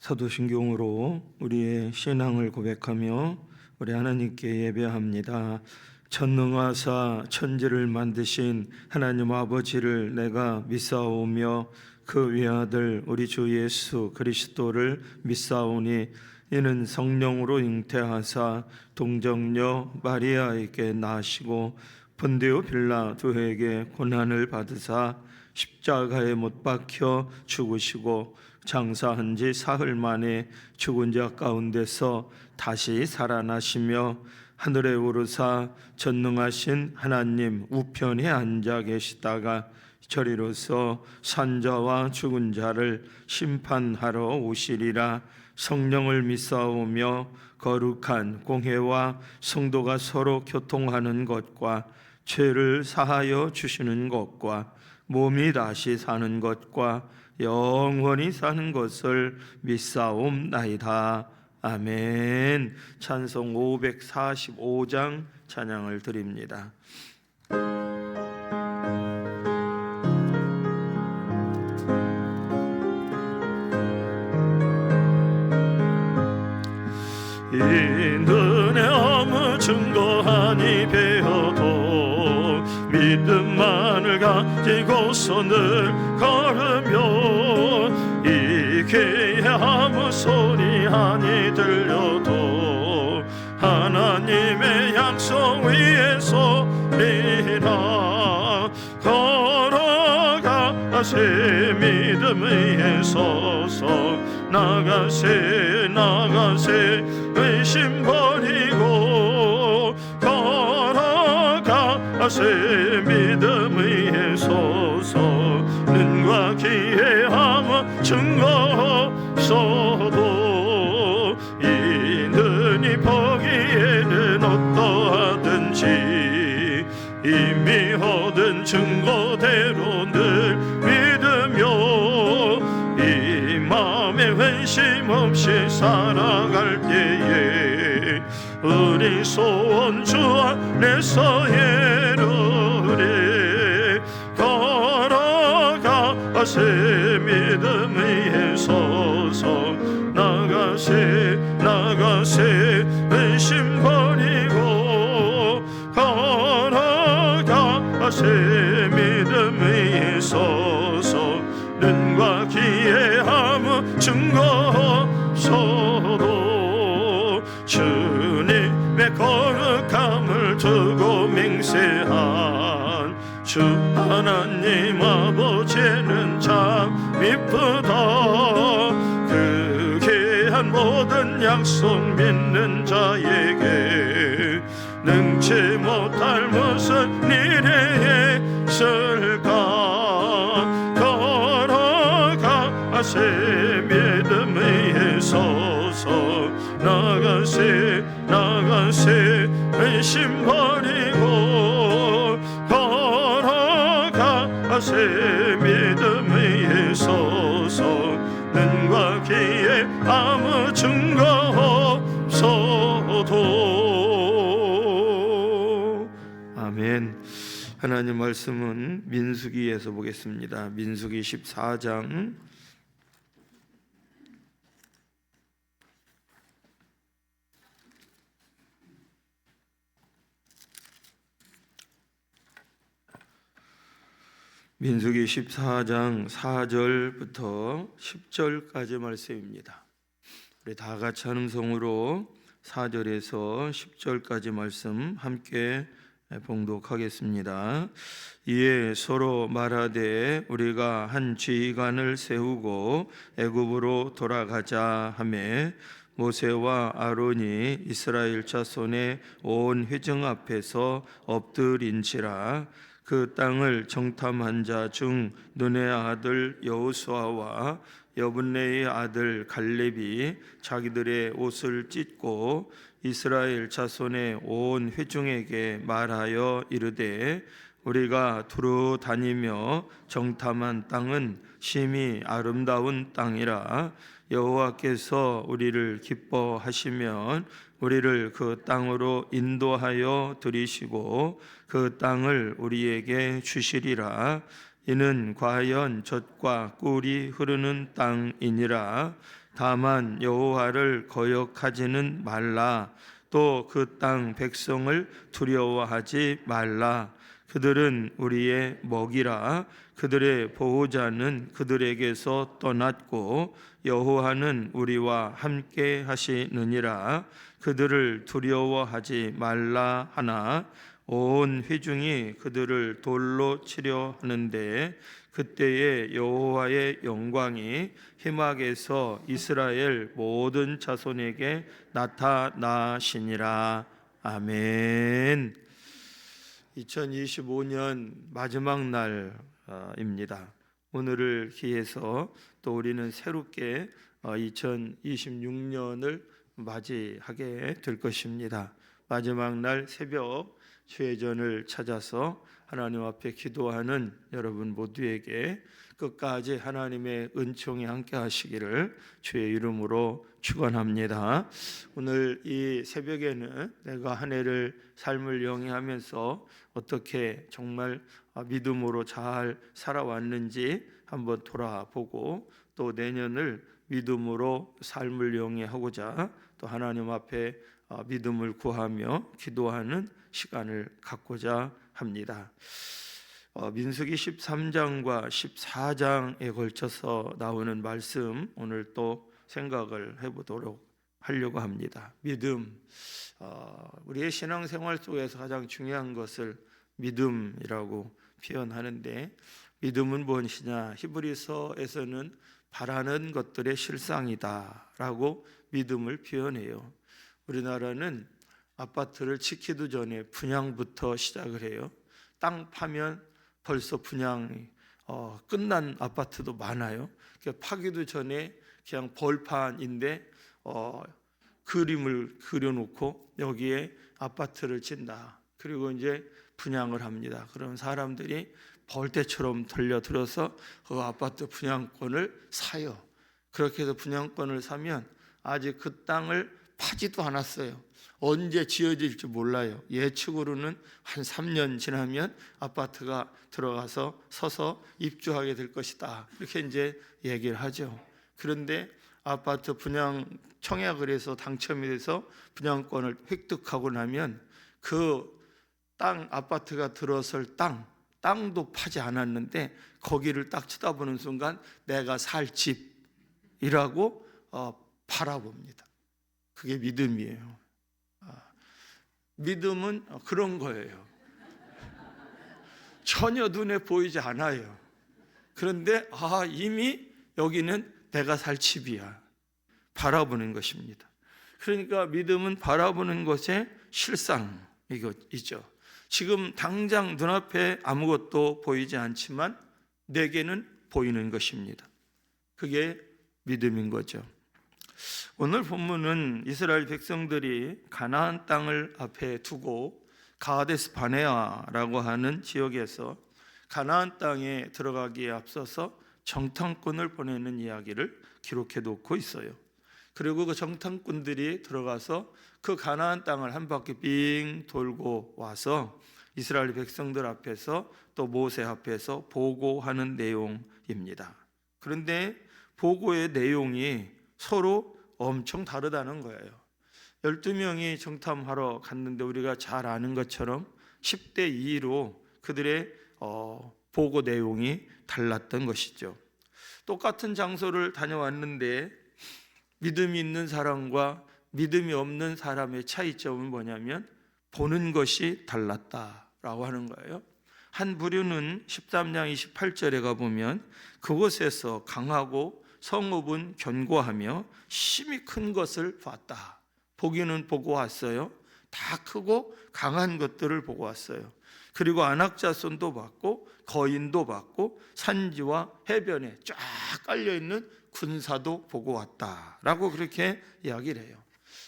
사도신경으로 우리의 신앙을 고백하며 우리 하나님께 예배합니다. 전능하사 천지를 만드신 하나님 아버지를 내가 믿사오며 그 외아들 우리 주 예수 그리스도를 믿사오니 이는 성령으로 잉태하사 동정녀 마리아에게 나시고 본디오 빌라도에게 고난을 받으사 십자가에 못 박혀 죽으시고 장사한 지 사흘 만에 죽은 자 가운데서 다시 살아나시며 하늘에 오르사 전능하신 하나님 우편에 앉아 계시다가 저리로서 산자와 죽은 자를 심판하러 오시리라. 성령을 믿사오며 거룩한 공회와 성도가 서로 교통하는 것과 죄를 사하여 주시는 것과 몸이 다시 사는 것과 영원히 사는 것을 믿사옵나이다. 아멘. 찬송 545장 찬양을 드립니다. 이 눈에 아무 증거하니 배어도 믿음만을 가지고서 늘 걸으며 이 귀에 아무 소리 아니 들려도 하나님의 약속 위에 서리라. 걸어가세 믿음 위에 서서 나가세 의심 버리고 걸어가세 믿음 위에 서서 눈과 귀에 아무 증거 없어도 이 눈이 보기에는 어떠하든지 이미 얻은 증거대로 늘 믿으며 이 마음에 회심 없이 살아갈 때에 우리 소원 주 안에서 이루리. 걸어가세 믿음 위에 서서 나가세 의심 버리고 걸어가세 믿음 위에 서서 눈과 귀에 아무 증거 없어도 주님의 거룩함을 두고 맹세한 주 하나님 아버지는 참 이쁘다. 그 귀한 모든 약속 믿는 자에게 능치 못할 무슨 일이 있을까. 걸어가세 믿음 위에 서서 나가세 의심 버리고 걸어가세 믿음 위에 서서 눈과 귀에 아무 증거 없어도. 아멘. 하나님 말씀은 민수기에서 보겠습니다. 민수기 14장 민수기 14장 4절부터 10절까지 말씀입니다. 우리 다 같이 한 음성으로 4절에서 10절까지 말씀 함께 봉독하겠습니다. 이에 서로 말하되 우리가 한 지휘관을 세우고 애굽으로 돌아가자 하매 모세와 아론이 이스라엘 자손의 온 회중 앞에서 엎드린지라. 그 땅을 정탐한 자 중 눈의 아들 여호수아와 여분네의 아들 갈렙이 자기들의 옷을 찢고 이스라엘 자손의 온 회중에게 말하여 이르되 우리가 두루 다니며 정탐한 땅은 심히 아름다운 땅이라. 여호와께서 우리를 기뻐하시면 우리를 그 땅으로 인도하여 들이시고 그 땅을 우리에게 주시리라. 이는 과연 젖과 꿀이 흐르는 땅이니라. 다만 여호와를 거역하지는 말라. 또 그 땅 백성을 두려워하지 말라. 그들은 우리의 먹이라. 그들의 보호자는 그들에게서 떠났고 여호와는 우리와 함께 하시느니라. 그들을 두려워하지 말라 하나 온 회중이 그들을 돌로 치려 하는데 그때에 여호와의 영광이 희막에서 이스라엘 모든 자손에게 나타나시니라. 아멘. 2025년 마지막 날입니다. 오늘을 기해서 또 우리는 새롭게 2026년을 맞이하게 될 것입니다. 마지막 날 새벽 주회전을 찾아서 하나님 앞에 기도하는 여러분 모두에게 끝까지 하나님의 은총이 함께 하시기를 주의 이름으로 축원합니다. 오늘 이 새벽에는 내가 한 해를 삶을 영위하면서 어떻게 정말 믿음으로 잘 살아왔는지 한번 돌아보고 또 내년을 믿음으로 삶을 영위하고자 또 하나님 앞에 믿음을 구하며 기도하는 시간을 갖고자 합니다. 민수기 13장과 14장에 걸쳐서 나오는 말씀 오늘 또 생각을 해보도록 하려고 합니다. 믿음, 우리의 신앙생활 속에서 가장 중요한 것을 믿음이라고 표현하는데 믿음은 무엇이냐? 히브리서에서는 바라는 것들의 실상이다라고 믿음을 표현해요. 우리나라는 아파트를 짓기도 전에 분양부터 시작을 해요. 땅 파면 벌써 분양이 끝난 아파트도 많아요. 파기도 전에 그냥 벌판인데 그림을 그려놓고 여기에 아파트를 짓는다. 그리고 이제 분양을 합니다. 그런 사람들이 벌떼처럼 달려들어서 그 아파트 분양권을 사요. 그렇게 해서 분양권을 사면 아직 그 땅을 파지도 않았어요. 언제 지어질지 몰라요. 예측으로는 한 3년 지나면 아파트가 들어가서 서서 입주하게 될 것이다. 이렇게 이제 얘기를 하죠. 그런데 아파트 분양 청약을 해서 당첨이 돼서 분양권을 획득하고 나면 그 땅 아파트가 들어설 땅도 파지 않았는데 거기를 딱 쳐다보는 순간 내가 살 집이라고 바라봅니다. 그게 믿음이에요. 믿음은 그런 거예요. 전혀 눈에 보이지 않아요. 그런데 이미 여기는 내가 살 집이야. 바라보는 것입니다. 그러니까 믿음은 바라보는 것의 실상이죠. 지금 당장 눈앞에 아무것도 보이지 않지만 내게는 보이는 것입니다. 그게 믿음인 거죠. 오늘 본문은 이스라엘 백성들이 가나안 땅을 앞에 두고 가데스 바네아라고 하는 지역에서 가나안 땅에 들어가기에 앞서서 정탐꾼을 보내는 이야기를 기록해 놓고 있어요. 그리고 그 정탐꾼들이 들어가서 그 가나안 땅을 한 바퀴 빙 돌고 와서 이스라엘 백성들 앞에서 또 모세 앞에서 보고하는 내용입니다. 그런데 보고의 내용이 서로 엄청 다르다는 거예요. 12명이 정탐하러 갔는데 우리가 잘 아는 것처럼 10대 2로 그들의 보고 내용이 달랐던 것이죠. 똑같은 장소를 다녀왔는데 믿음이 있는 사람과 믿음이 없는 사람의 차이점은 뭐냐면 보는 것이 달랐다라고 하는 거예요. 한 부류는 13장 28절에 가보면 그곳에서 강하고 성읍은 견고하며 심히 큰 것을 봤다. 보기는 보고 왔어요. 다 크고 강한 것들을 보고 왔어요. 그리고 안악자손도 봤고 거인도 봤고 산지와 해변에 쫙 깔려있는 군사도 보고 왔다라고 그렇게 이야기를 해요.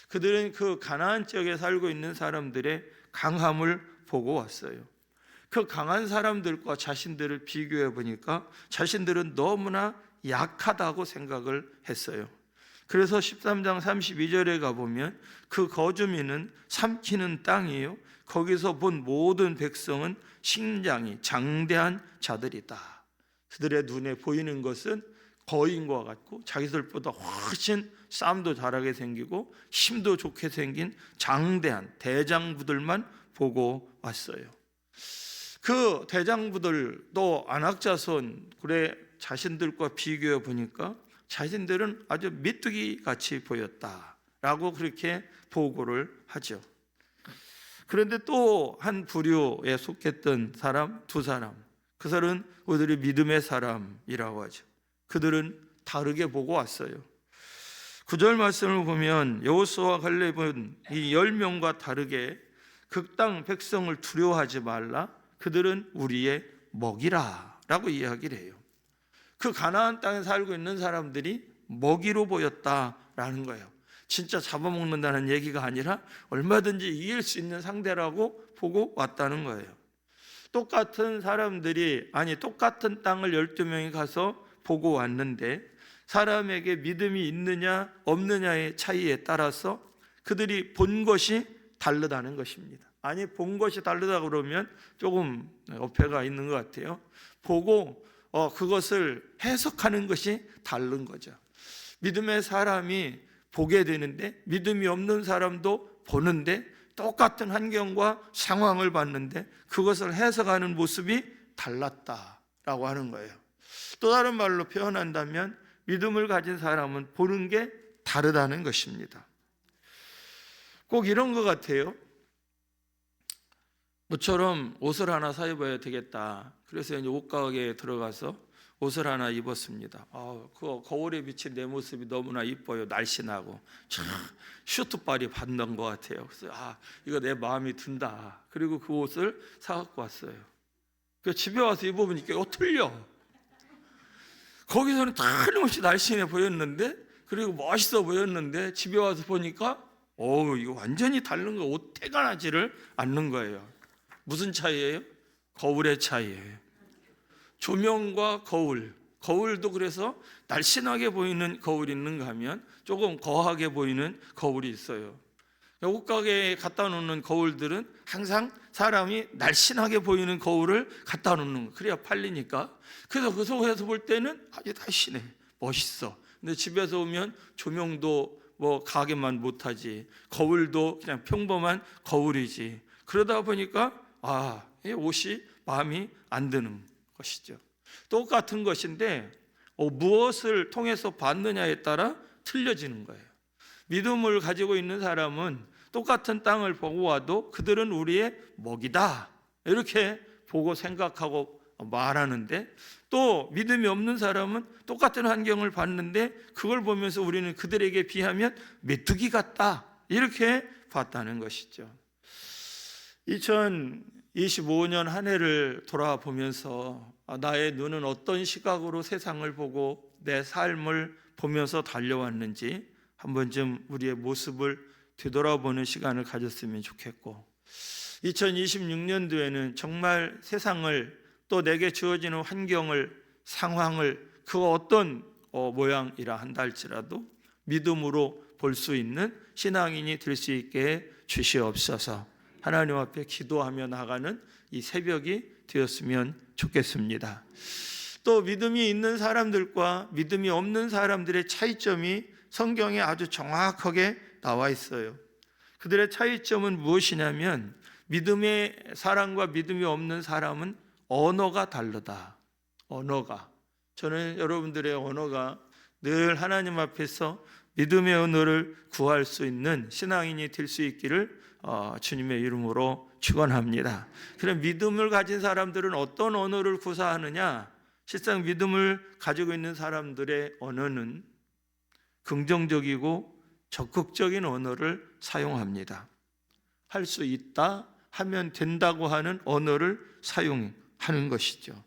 그들은 그 가나안 지역에 살고 있는 사람들의 강함을 보고 왔어요. 그 강한 사람들과 자신들을 비교해 보니까 자신들은 너무나 약하다고 생각을 했어요. 그래서 13장 32절에 가보면 그 거주민은 삼키는 땅이에요. 거기서 본 모든 백성은 신장이 장대한 자들이다. 그들의 눈에 보이는 것은 거인과 같고 자기들보다 훨씬 싸움도 잘하게 생기고 힘도 좋게 생긴 장대한 대장부들만 보고 왔어요. 그 대장부들도 안악자손 그래 자신들과 비교해 보니까 자신들은 아주 메뚜기 같이 보였다라고 그렇게 보고를 하죠. 그런데 또 한 부류에 속했던 사람, 두 사람, 그 사람은 우리들이 믿음의 사람이라고 하죠. 그들은 다르게 보고 왔어요. 9절 말씀을 보면 여호수아와 갈렙은 이 10명과 다르게 그 땅 백성을 두려워하지 말라, 그들은 우리의 먹이라 라고 이야기를 해요. 그 가나안 땅에 살고 있는 사람들이 먹이로 보였다라는 거예요. 진짜 잡아먹는다는 얘기가 아니라 얼마든지 이길 수 있는 상대라고 보고 왔다는 거예요. 똑같은 사람들이, 똑같은 땅을 12명이 가서 보고 왔는데 사람에게 믿음이 있느냐 없느냐의 차이에 따라서 그들이 본 것이 다르다는 것입니다. 본 것이 다르다 그러면 조금 어폐가 있는 것 같아요. 보고 그것을 해석하는 것이 다른 거죠. 믿음의 사람이 보게 되는데 믿음이 없는 사람도 보는데 똑같은 환경과 상황을 봤는데 그것을 해석하는 모습이 달랐다라고 하는 거예요. 또 다른 말로 표현한다면 믿음을 가진 사람은 보는 게 다르다는 것입니다. 꼭 이런 것 같아요. 모처럼 옷을 하나 사 입어야 되겠다. 그래서 이제 옷가게에 들어가서 옷을 하나 입었습니다. 그 거울에 비친 내 모습이 너무나 이뻐요. 날씬하고 참 슈트발이 받는 것 같아요. 그래서 이거 내 마음이 든다. 그리고 그 옷을 사갖고 왔어요. 그 집에 와서 입어보니까 틀려. 거기서는 틀림없이 날씬해 보였는데, 그리고 멋있어 보였는데 집에 와서 보니까 이거 완전히 다른 거, 옷태가 나지를 않는 거예요. 무슨 차이예요? 거울의 차이예요. 조명과 거울도 그래서 날씬하게 보이는 거울이 있는가 하면 조금 거하게 보이는 거울이 있어요. 옷가게에 갖다 놓는 거울들은 항상 사람이 날씬하게 보이는 거울을 갖다 놓는 거예요. 그래야 팔리니까. 그래서 그 속에서 볼 때는 아주 날씬해, 멋있어. 근데 집에서 오면 조명도 가게만 못하지, 거울도 그냥 평범한 거울이지. 그러다 보니까 이 옷이 마음이 안 드는 것이죠. 똑같은 것인데 무엇을 통해서 받느냐에 따라 틀려지는 거예요. 믿음을 가지고 있는 사람은 똑같은 땅을 보고 와도 그들은 우리의 먹이다 이렇게 보고 생각하고 말하는데, 또 믿음이 없는 사람은 똑같은 환경을 봤는데 그걸 보면서 우리는 그들에게 비하면 메뚜기 같다 이렇게 봤다는 것이죠. 2025년 한 해를 돌아보면서 나의 눈은 어떤 시각으로 세상을 보고 내 삶을 보면서 달려왔는지 한 번쯤 우리의 모습을 되돌아보는 시간을 가졌으면 좋겠고, 2026년도에는 정말 세상을, 또 내게 주어지는 환경을, 상황을 그 어떤 모양이라 한다 할지라도 믿음으로 볼 수 있는 신앙인이 될 수 있게 주시옵소서. 하나님 앞에 기도하며 나가는 이 새벽이 되었으면 좋겠습니다. 또 믿음이 있는 사람들과 믿음이 없는 사람들의 차이점이 성경에 아주 정확하게 나와 있어요. 그들의 차이점은 무엇이냐면, 믿음의 사람과 믿음이 없는 사람은 언어가 다르다. 저는 여러분들의 언어가 늘 하나님 앞에서 믿음의 언어를 구할 수 있는 신앙인이 될 수 있기를 주님의 이름으로 축원합니다. 그럼 믿음을 가진 사람들은 어떤 언어를 구사하느냐? 실상 믿음을 가지고 있는 사람들의 언어는 긍정적이고 적극적인 언어를 사용합니다. 할 수 있다, 하면 된다고 하는 언어를 사용하는 것이죠.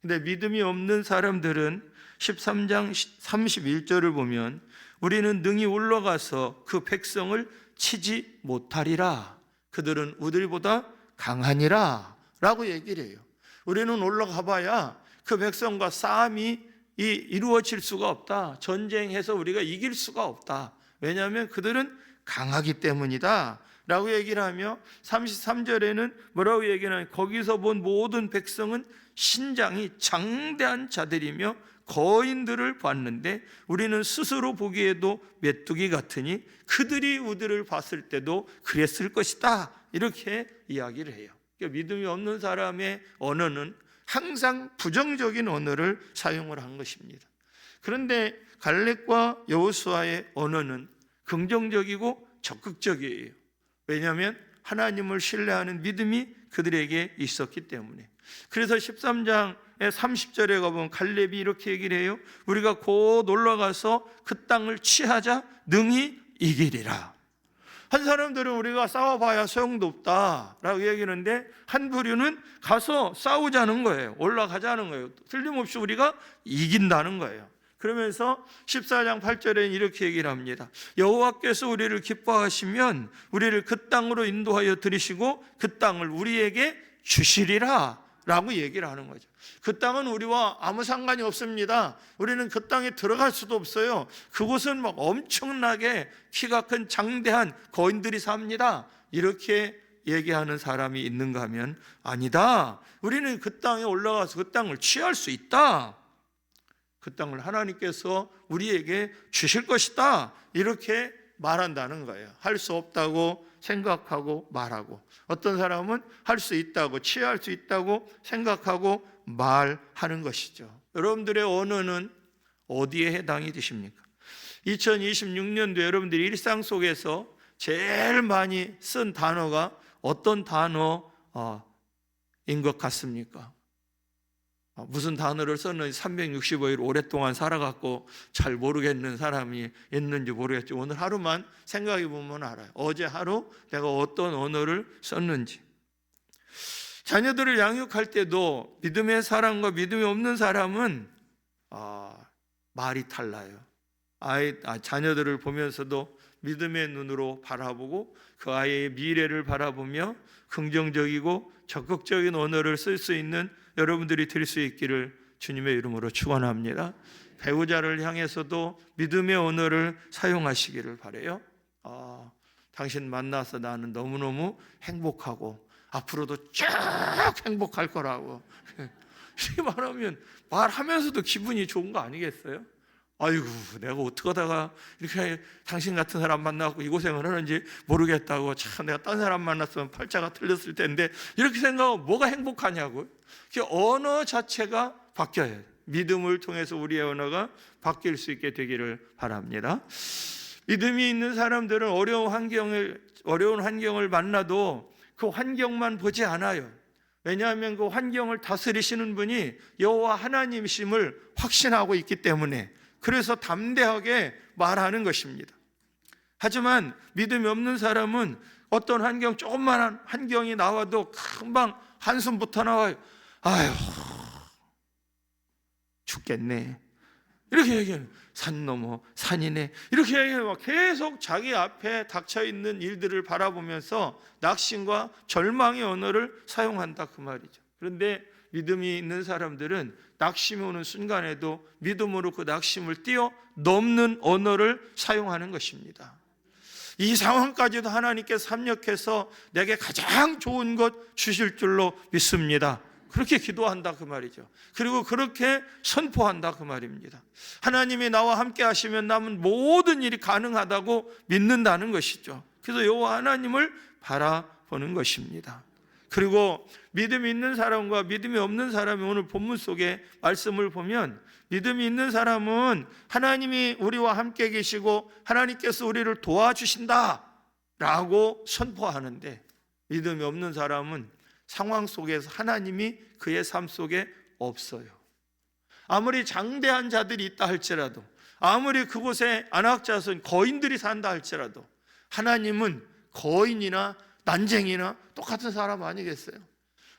근데 믿음이 없는 사람들은 13장 31절을 보면 우리는 능히 올라가서 그 백성을 치지 못하리라. 그들은 우리보다 강하니라 라고 얘기를 해요. 우리는 올라가 봐야 그 백성과 싸움이 이루어질 수가 없다. 전쟁해서 우리가 이길 수가 없다. 왜냐하면 그들은 강하기 때문이다 라고 얘기를 하며, 33절에는 뭐라고 얘기를 하냐면 거기서 본 모든 백성은 신장이 장대한 자들이며 거인들을 봤는데 우리는 스스로 보기에도 메뚜기 같으니 그들이 우리를 봤을 때도 그랬을 것이다. 이렇게 이야기를 해요. 그러니까 믿음이 없는 사람의 언어는 항상 부정적인 언어를 사용을 한 것입니다. 그런데 갈렙과 여호수아의 언어는 긍정적이고 적극적이에요. 왜냐하면 하나님을 신뢰하는 믿음이 그들에게 있었기 때문에. 그래서 13장의 30절에 가보면 갈렙이 이렇게 얘기를 해요. 우리가 곧 올라가서 그 땅을 취하자 능히 이기리라. 한 사람들은 우리가 싸워봐야 소용도 없다라고 얘기하는데 한 부류는 가서 싸우자는 거예요. 올라가자는 거예요. 틀림없이 우리가 이긴다는 거예요. 그러면서 14장 8절에는 이렇게 얘기를 합니다. 여호와께서 우리를 기뻐하시면 우리를 그 땅으로 인도하여 들이시고 그 땅을 우리에게 주시리라 라고 얘기를 하는 거죠. 그 땅은 우리와 아무 상관이 없습니다. 우리는 그 땅에 들어갈 수도 없어요. 그곳은 막 엄청나게 키가 큰 장대한 거인들이 삽니다. 이렇게 얘기하는 사람이 있는가 하면 아니다. 우리는 그 땅에 올라가서 그 땅을 취할 수 있다. 그 땅을 하나님께서 우리에게 주실 것이다. 이렇게 말한다는 거예요. 할 수 없다고 생각하고 말하고, 어떤 사람은 할 수 있다고, 취할 수 있다고 생각하고 말하는 것이죠. 여러분들의 언어는 어디에 해당이 되십니까? 2026년도에 여러분들이 일상 속에서 제일 많이 쓴 단어가 어떤 단어인 것 같습니까? 무슨 단어를 썼는지 365일 오랫동안 살아갖고 잘 모르겠는 사람이 있는지 모르겠죠. 오늘 하루만 생각해 보면 알아요. 어제 하루 내가 어떤 언어를 썼는지. 자녀들을 양육할 때도 믿음의 사람과 믿음이 없는 사람은 말이 달라요. 자녀들을 보면서도 믿음의 눈으로 바라보고 그 아이의 미래를 바라보며 긍정적이고 적극적인 언어를 쓸 수 있는 여러분들이 될 수 있기를 주님의 이름으로 축원합니다. 배우자를 향해서도 믿음의 언어를 사용하시기를 바라요. 당신 만나서 나는 너무너무 행복하고 앞으로도 쭉 행복할 거라고 이렇게 말하면 말하면서도 기분이 좋은 거 아니겠어요? 아이고 내가 어떻게 하다가 이렇게 당신 같은 사람 만나고 이 고생을 하는지 모르겠다고, 참 내가 딴 사람 만났으면 팔자가 틀렸을 텐데 이렇게 생각하면 뭐가 행복하냐고요. 언어 자체가 바뀌어야 돼요. 믿음을 통해서 우리의 언어가 바뀔 수 있게 되기를 바랍니다. 믿음이 있는 사람들은 어려운 환경을 만나도 그 환경만 보지 않아요. 왜냐하면 그 환경을 다스리시는 분이 여호와 하나님이심을 확신하고 있기 때문에, 그래서 담대하게 말하는 것입니다. 하지만 믿음이 없는 사람은 어떤 환경, 조그만한 환경이 나와도 금방 한숨부터 나와요. 아휴 죽겠네 이렇게 얘기해요. 산 넘어 산이네 이렇게 얘기해요. 계속 자기 앞에 닥쳐있는 일들을 바라보면서 낙심과 절망의 언어를 사용한다 그 말이죠. 그런데 믿음이 있는 사람들은 낙심이 오는 순간에도 믿음으로 그 낙심을 뛰어넘는 언어를 사용하는 것입니다. 이 상황까지도 하나님께서 합력해서 내게 가장 좋은 것 주실 줄로 믿습니다. 그렇게 기도한다 그 말이죠. 그리고 그렇게 선포한다 그 말입니다. 하나님이 나와 함께 하시면 남은 모든 일이 가능하다고 믿는다는 것이죠. 그래서 여호와 하나님을 바라보는 것입니다. 그리고 믿음이 있는 사람과 믿음이 없는 사람이 오늘 본문 속에 말씀을 보면, 믿음이 있는 사람은 하나님이 우리와 함께 계시고 하나님께서 우리를 도와주신다 라고 선포하는데, 믿음이 없는 사람은 상황 속에서 하나님이 그의 삶 속에 없어요. 아무리 장대한 자들이 있다 할지라도, 아무리 그곳에 안악자손 거인들이 산다 할지라도 하나님은 거인이나 난쟁이나 똑같은 사람 아니겠어요?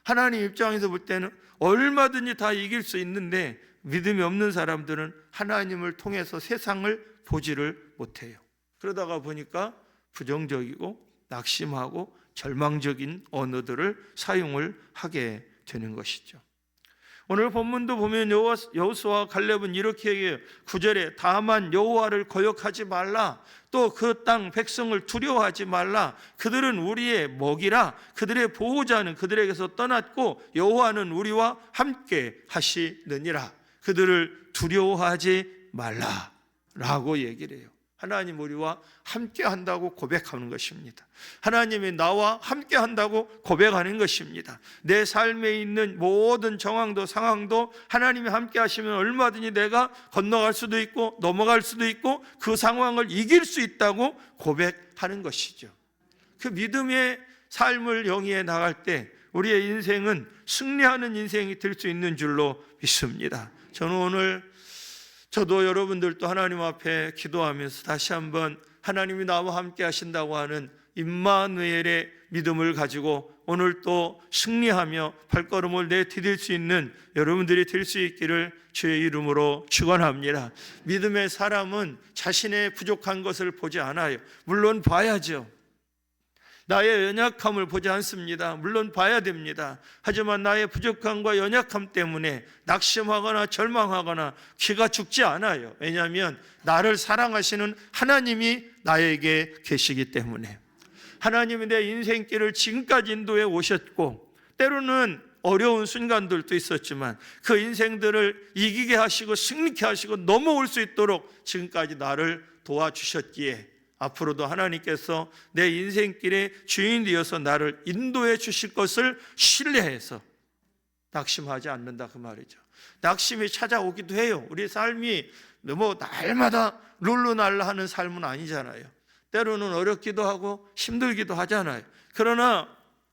하나님 입장에서 볼 때는 얼마든지 다 이길 수 있는데 믿음이 없는 사람들은 하나님을 통해서 세상을 보지를 못해요. 그러다가 보니까 부정적이고 낙심하고 절망적인 언어들을 사용을 하게 되는 것이죠. 오늘 본문도 보면 여호수아와 갈렙은 이렇게 얘기해요. 9절에 다만 여호와를 거역하지 말라, 또 그 땅 백성을 두려워하지 말라. 그들은 우리의 먹이라. 그들의 보호자는 그들에게서 떠났고 여호와는 우리와 함께 하시느니라. 그들을 두려워하지 말라라고 얘기를 해요. 하나님 우리와 함께 한다고 고백하는 것입니다. 하나님이 나와 함께 한다고 고백하는 것입니다. 내 삶에 있는 모든 정황도 상황도 하나님이 함께 하시면 얼마든지 내가 건너갈 수도 있고 넘어갈 수도 있고 그 상황을 이길 수 있다고 고백하는 것이죠. 그 믿음의 삶을 영위해 나갈 때 우리의 인생은 승리하는 인생이 될 수 있는 줄로 믿습니다. 저는 오늘 저도 여러분들도 하나님 앞에 기도하면서 다시 한번 하나님이 나와 함께 하신다고 하는 임마누엘의 믿음을 가지고 오늘 또 승리하며 발걸음을 내디딜 수 있는 여러분들이 될 수 있기를 주의 이름으로 축원합니다. 믿음의 사람은 자신의 부족한 것을 보지 않아요. 물론 봐야죠. 나의 연약함을 보지 않습니다. 물론 봐야 됩니다. 하지만 나의 부족함과 연약함 때문에 낙심하거나 절망하거나 기가 죽지 않아요. 왜냐하면 나를 사랑하시는 하나님이 나에게 계시기 때문에. 하나님이 내 인생길을 지금까지 인도해 오셨고 때로는 어려운 순간들도 있었지만 그 인생들을 이기게 하시고 승리케 하시고 넘어올 수 있도록 지금까지 나를 도와주셨기에 앞으로도 하나님께서 내 인생길의 주인 되어서 나를 인도해 주실 것을 신뢰해서 낙심하지 않는다 그 말이죠. 낙심이 찾아오기도 해요. 우리 삶이 뭐 날마다 룰루날라 하는 삶은 아니잖아요. 때로는 어렵기도 하고 힘들기도 하잖아요. 그러나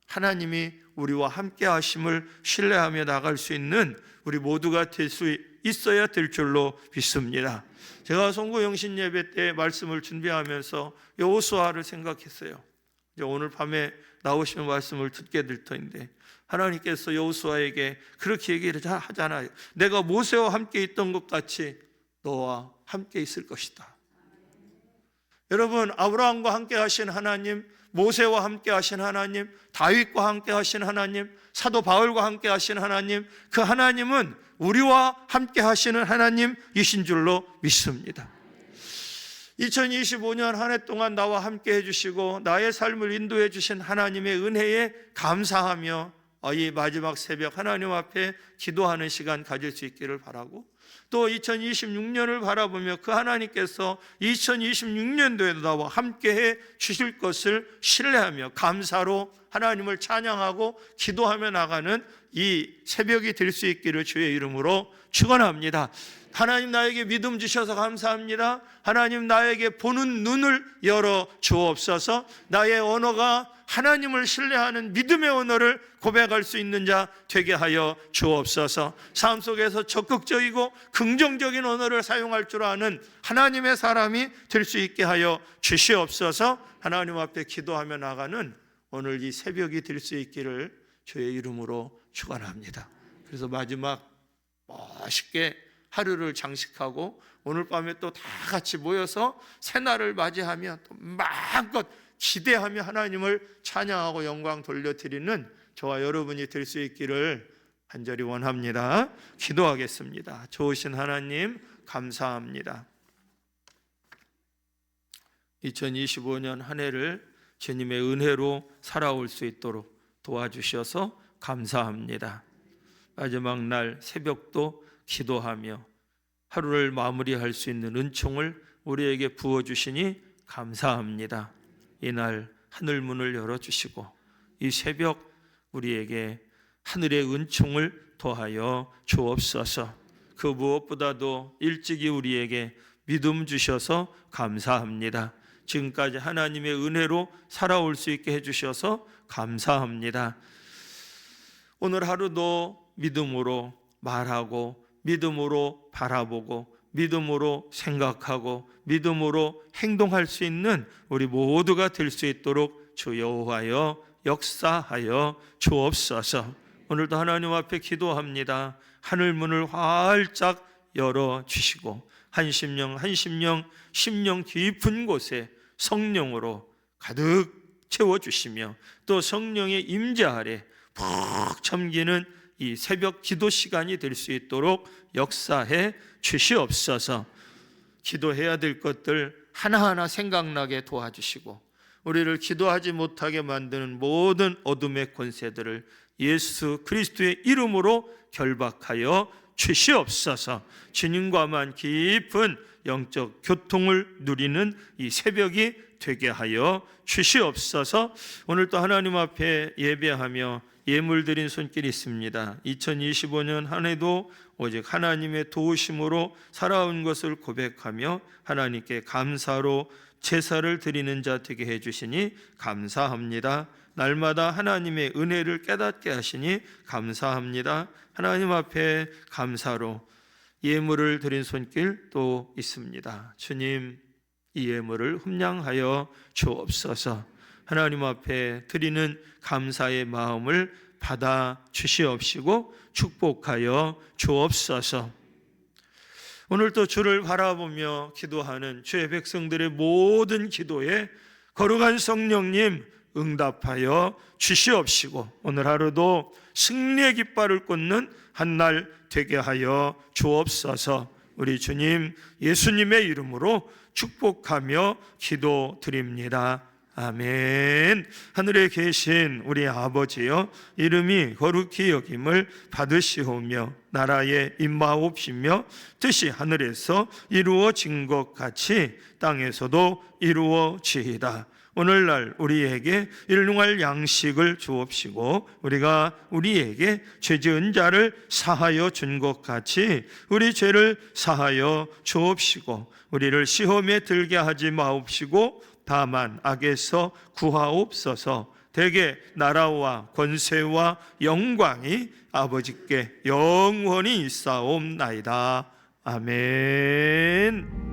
하나님이 우리와 함께 하심을 신뢰하며 나갈 수 있는 우리 모두가 될 수 있어야 될 줄로 믿습니다. 제가 송구영신 예배 때 말씀을 준비하면서 여호수아를 생각했어요. 이제 오늘 밤에 나오시는 말씀을 듣게 될 터인데 하나님께서 여호수아에게 그렇게 얘기를 하잖아요. 내가 모세와 함께 있던 것 같이 너와 함께 있을 것이다. 여러분, 아브라함과 함께 하신 하나님, 모세와 함께 하신 하나님, 다윗과 함께 하신 하나님, 사도 바울과 함께 하신 하나님, 그 하나님은 우리와 함께 하시는 하나님이신 줄로 믿습니다. 2025년 한 해 동안 나와 함께 해주시고 나의 삶을 인도해 주신 하나님의 은혜에 감사하며 이 마지막 새벽 하나님 앞에 기도하는 시간 가질 수 있기를 바라고, 또 2026년을 바라보며 그 하나님께서 2026년도에도 나와 함께해 주실 것을 신뢰하며 감사로 하나님을 찬양하고 기도하며 나가는 이 새벽이 될 수 있기를 주의 이름으로 축원합니다. 하나님 나에게 믿음 주셔서 감사합니다. 하나님 나에게 보는 눈을 열어 주옵소서. 나의 언어가 하나님을 신뢰하는 믿음의 언어를 고백할 수 있는 자 되게 하여 주옵소서. 삶 속에서 적극적이고 긍정적인 언어를 사용할 줄 아는 하나님의 사람이 될 수 있게 하여 주시옵소서. 하나님 앞에 기도하며 나가는 오늘 이 새벽이 될 수 있기를 주의 이름으로 축원합니다. 그래서 마지막 멋있게 하루를 장식하고 오늘 밤에 또 다 같이 모여서 새날을 맞이하며 또 마음껏 기대하며 하나님을 찬양하고 영광 돌려드리는 저와 여러분이 될 수 있기를 간절히 원합니다. 기도하겠습니다. 좋으신 하나님 감사합니다. 2025년 한 해를 주님의 은혜로 살아올 수 있도록 도와주셔서 감사합니다. 마지막 날 새벽도 기도하며 하루를 마무리할 수 있는 은총을 우리에게 부어주시니 감사합니다. 이날 하늘 문을 열어주시고 이 새벽 우리에게 하늘의 은총을 더하여 주옵소서. 그 무엇보다도 일찍이 우리에게 믿음 주셔서 감사합니다. 지금까지 하나님의 은혜로 살아올 수 있게 해주셔서 감사합니다. 오늘 하루도 믿음으로 말하고 믿음으로 바라보고 믿음으로 생각하고 믿음으로 행동할 수 있는 우리 모두가 될 수 있도록 주 여호와여 역사하여 주옵소서. 오늘도 하나님 앞에 기도합니다. 하늘 문을 활짝 열어주시고 한 심령 심령 깊은 곳에 성령으로 가득 채워주시며 또 성령의 임재 아래 푹 잠기는 이 새벽 기도 시간이 될 수 있도록 역사해 주시옵소서. 기도해야 될 것들 하나하나 생각나게 도와주시고 우리를 기도하지 못하게 만드는 모든 어둠의 권세들을 예수 그리스도의 이름으로 결박하여 주시옵소서. 주님과만 깊은 영적 교통을 누리는 이 새벽이 되게 하여 주시옵소서. 오늘 또 하나님 앞에 예배하며 예물 드린 손길이 있습니다. 2025년 한 해도 오직 하나님의 도우심으로 살아온 것을 고백하며 하나님께 감사로 제사를 드리는 자 되게 해주시니 감사합니다. 날마다 하나님의 은혜를 깨닫게 하시니 감사합니다. 하나님 앞에 감사로 예물을 드린 손길 또 있습니다. 주님, 이 예물을 흠량하여 주옵소서. 하나님 앞에 드리는 감사의 마음을 받아 주시옵시고 축복하여 주옵소서. 오늘 또 주를 바라보며 기도하는 주의 백성들의 모든 기도에 거룩한 성령님 응답하여 주시옵시고 오늘 하루도 승리의 깃발을 꽂는 한 날 되게 하여 주옵소서. 우리 주님 예수님의 이름으로 축복하며 기도드립니다. 아멘. 하늘에 계신 우리 아버지여, 이름이 거룩히 여김을 받으시오며 나라에 임하옵시며 뜻이 하늘에서 이루어진 것 같이 땅에서도 이루어지이다. 오늘날 우리에게 일용할 양식을 주옵시고 우리가 우리에게 죄 지은 자를 사하여 준 것 같이 우리 죄를 사하여 주옵시고 우리를 시험에 들게 하지 마옵시고 다만 악에서 구하옵소서. 대개 나라와 권세와 영광이 아버지께 영원히 있사옵나이다. 아멘.